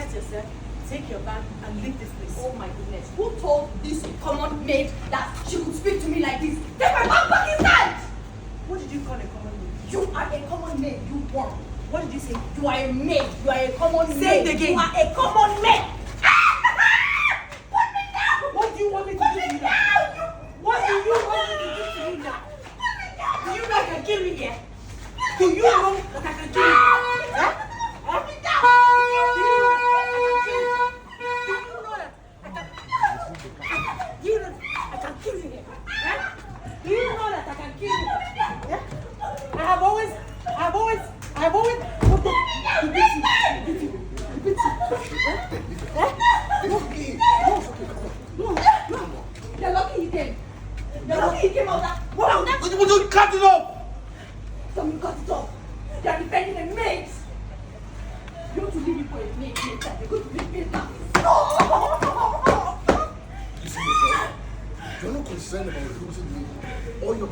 Get yourself, take your bag, and leave this place. Oh my goodness. Who told this common maid that she could speak to me like this? Take my bag back inside! What did you call a common maid? You are a common maid, you worm. What did you say? You are a maid. You are a common maid. Say it again. You are a common maid. Put me down! What do you want me to do to you now? What do you want me to do to you now? Do you know I can kill you here? Do you know that I can kill you? Huh? Put me down! Do you know that I can kill you here? Huh? Do you know that I can kill you? Yeah? I have always wanted to beat you. To beat you. Huh? No. You're lucky he came. You're lucky he came out that. Wow, Would you cut it off? Someone cut it off. You are defending a maid. You want to leave me for a maid later. You're going to leave me now. You see yourself? You're not concerned about losing me. All you're